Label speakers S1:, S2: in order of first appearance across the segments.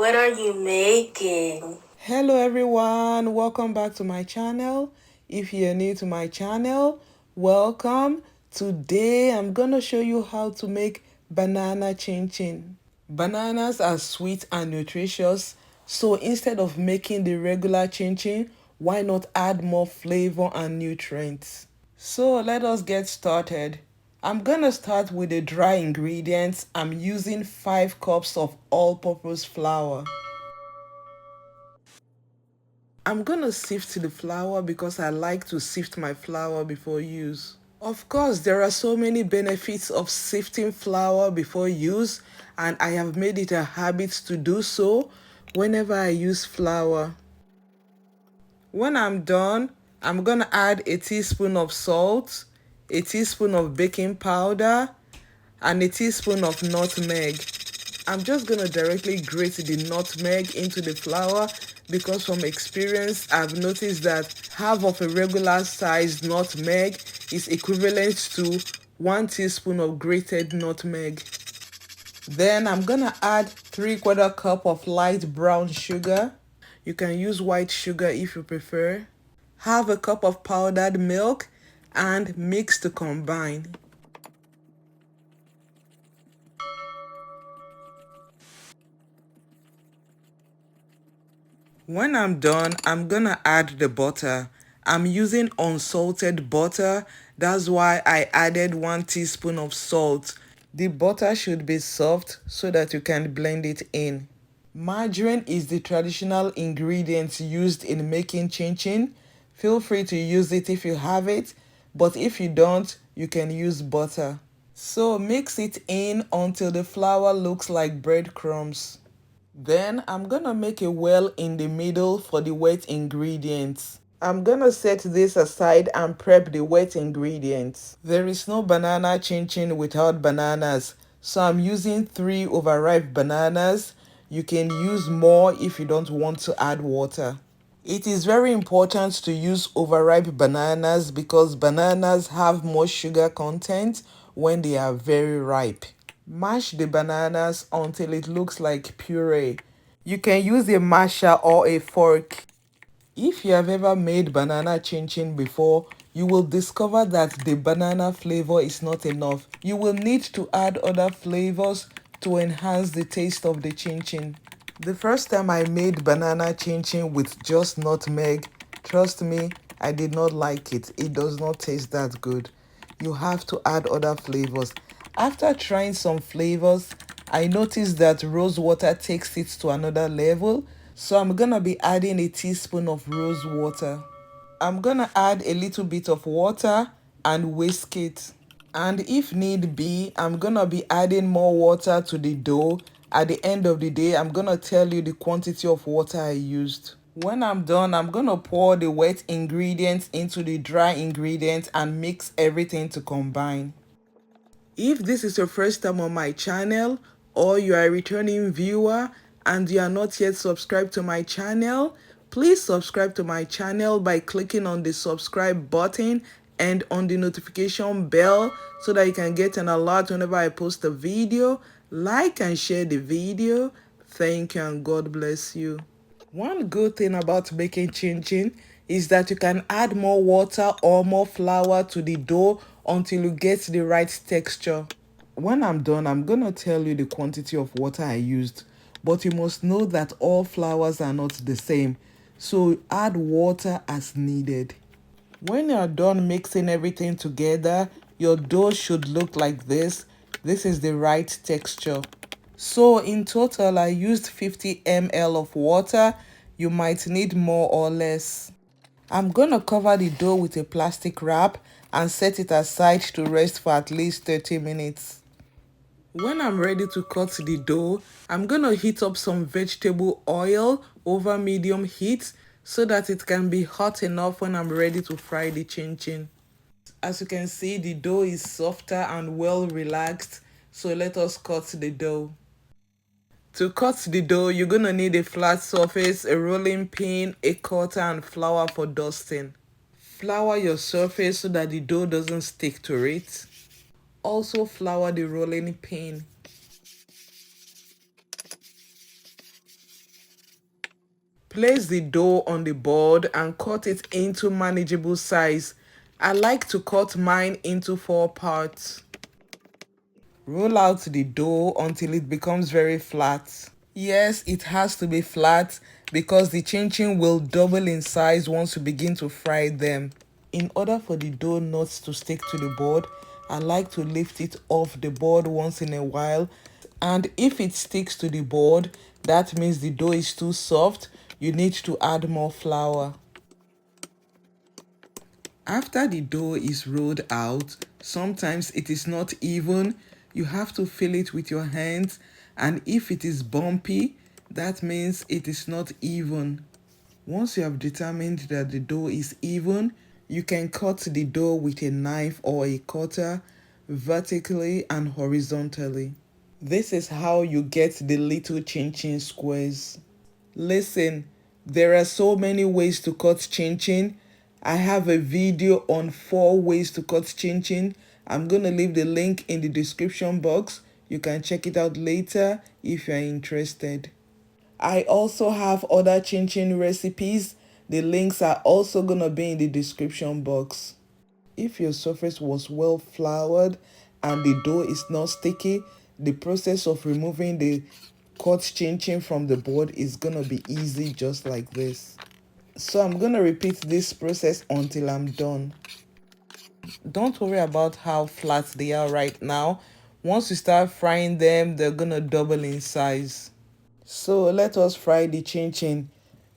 S1: What are you making?
S2: Hello everyone, welcome back to my channel. If you're new to my channel, welcome. Today I'm gonna show you how to make banana chin chin. Bananas are sweet and nutritious, so instead of making the regular chin chin, why not add more flavor and nutrients? So let us get started. I'm gonna start with the dry ingredients. I'm using 5 cups of all-purpose flour. I'm gonna sift the flour because I like to sift my flour before use. Of course, there are so many benefits of sifting flour before use, and I have made it a habit to do so whenever I use flour. When I'm done, I'm gonna add a teaspoon of salt, a teaspoon of baking powder, and a teaspoon of nutmeg. I'm just gonna directly grate the nutmeg into the flour because from experience I've noticed that half of a regular sized nutmeg is equivalent to 1 teaspoon of grated nutmeg. Then I'm gonna add 3/4 cup of light brown sugar. You can use white sugar if you prefer. Half a cup of powdered milk and mix to combine. When I'm done, I'm gonna add the butter. I'm using unsalted butter. That's why I added 1 teaspoon of salt. The butter should be soft so that you can blend it in. Margarine is the traditional ingredient used in making chin chin. Feel free to use it if you have it, but if you don't, you can use butter. So mix it in until the flour looks like breadcrumbs. Then I'm gonna make a well in the middle for the wet ingredients. I'm gonna set this aside and prep the wet ingredients. There is no banana chin chin without bananas, so I'm using 3 overripe bananas. You can use more if you don't want to add water. It is very important to use overripe bananas because bananas have more sugar content when they are very ripe. Mash the bananas until it looks like puree. You can use a masher or a fork. If you have ever made banana chin chin before, you will discover that the banana flavor is not enough. You will need to add other flavors to enhance the taste of the chin chin. The first time I made banana chin chin with just nutmeg, trust me, I did not like it. It does not taste that good. You have to add other flavors. After trying some flavors, I noticed that rose water takes it to another level, so I'm gonna be adding a teaspoon of rose water. I'm gonna add a little bit of water and whisk it. And if need be, I'm gonna be adding more water to the dough. At the end of the day, I'm gonna tell you the quantity of water I used. When I'm done, I'm gonna pour the wet ingredients into the dry ingredients and mix everything to combine. If this is your first time on my channel or you are a returning viewer and you are not yet subscribed to my channel, please subscribe to my channel by clicking on the subscribe button and on the notification bell so that you can get an alert whenever I post a video. Like and share the video. Thank you and God bless you. One good thing about making chin chin is that you can add more water or more flour to the dough until you get the right texture. When I'm done, I'm gonna tell you the quantity of water I used, but you must know that all flours are not the same, so add water as needed. When you're done mixing everything together, your dough should look like this. This is the right texture. So in total, I used 50 ml of water. You might need more or less. I'm gonna cover the dough with a plastic wrap and set it aside to rest for at least 30 minutes. When I'm ready to cut the dough, I'm gonna heat up some vegetable oil over medium heat so that it can be hot enough when I'm ready to fry the chin chin. As you can see, the dough is softer and well relaxed, so let us cut the dough. To cut the dough, you're gonna need a flat surface, a rolling pin, a cutter, and flour for dusting. Flour your surface so that the dough doesn't stick to it. Also flour the rolling pin. Place the dough on the board and cut it into manageable size. I like to cut mine into 4 parts. Roll out the dough until it becomes very flat. Yes, it has to be flat because the chin-chin will double in size once you begin to fry them. In order for the dough not to stick to the board, I like to lift it off the board once in a while. And if it sticks to the board, that means the dough is too soft. You need to add more flour. After the dough is rolled out, sometimes it is not even. You have to feel it with your hands, and if it is bumpy, that means it is not even. Once you have determined that the dough is even, you can cut the dough with a knife or a cutter vertically and horizontally. This is how you get the little chin-chin squares. Listen, there are so many ways to cut chin-chin. I have a video on 4 ways to cut chin-chin. I'm going to leave the link in the description box. You can check it out later if you're interested. I also have other chin-chin recipes. The links are also going to be in the description box. If your surface was well floured and the dough is not sticky, the process of removing the cut chin-chin from the board is gonna be easy, just like this. So I'm gonna repeat this process until I'm done. Don't worry about how flat they are right now. Once you start frying them, they're gonna double in size. So let us fry the chin-chin.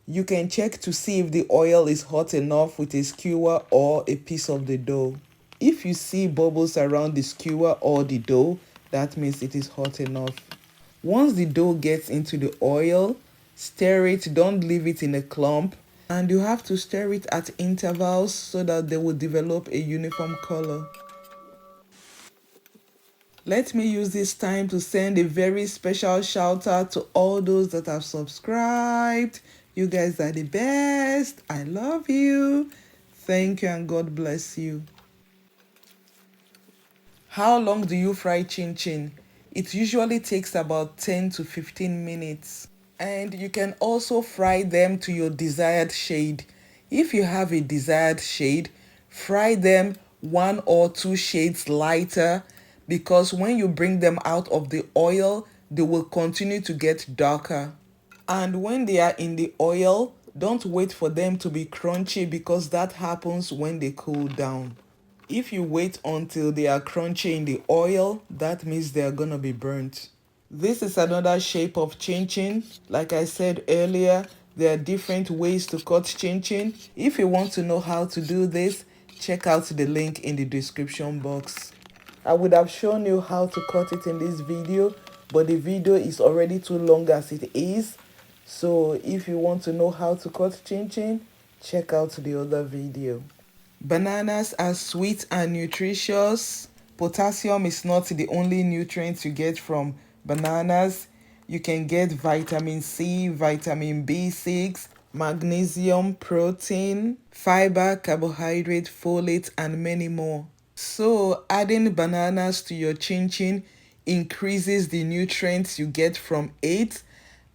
S2: You can check to see if the oil is hot enough with a skewer or a piece of the dough. If you see bubbles around the skewer or the dough, that means it is hot enough. Once the dough gets into the oil, stir it, don't leave it in a clump, and you have to stir it at intervals so that they will develop a uniform color. Let me use this time to send a very special shout out to all those that have subscribed. You guys are the best. I love you. Thank you and God bless you. How long do you fry chin chin? It usually takes about 10 to 15 minutes. And you can also fry them to your desired shade. If you have a desired shade, fry them 1 or 2 shades lighter, because when you bring them out of the oil, they will continue to get darker. And when they are in the oil, don't wait for them to be crunchy, because that happens when they cool down. If you wait until they are crunchy in the oil, that means they are gonna be burnt. This is another shape of chin chin. Like I said earlier, there are different ways to cut chin chin. If you want to know how to do this, check out the link in the description box. I would have shown you how to cut it in this video, but the video is already too long as it is. So if you want to know how to cut chin chin, check out the other video. Bananas are sweet and nutritious. Potassium is not the only nutrient you get from bananas. You can get vitamin C, vitamin B6, magnesium, protein, fiber, carbohydrate, folate, and many more. So adding bananas to your chin chin increases the nutrients you get from it,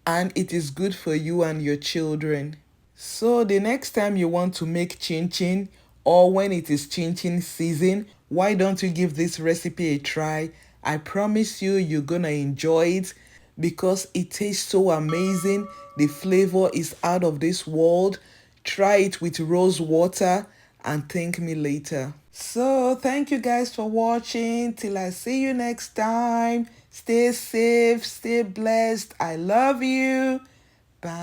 S2: and it is good for you and your children. So the next time you want to make chin chin, or when it is chin chin season, why don't you give this recipe a try? I promise you, you're gonna enjoy it because it tastes so amazing. The flavor is out of this world. Try it with rose water and thank me later. So thank you guys for watching. Till I see you next time. Stay safe, stay blessed. I love you. Bye.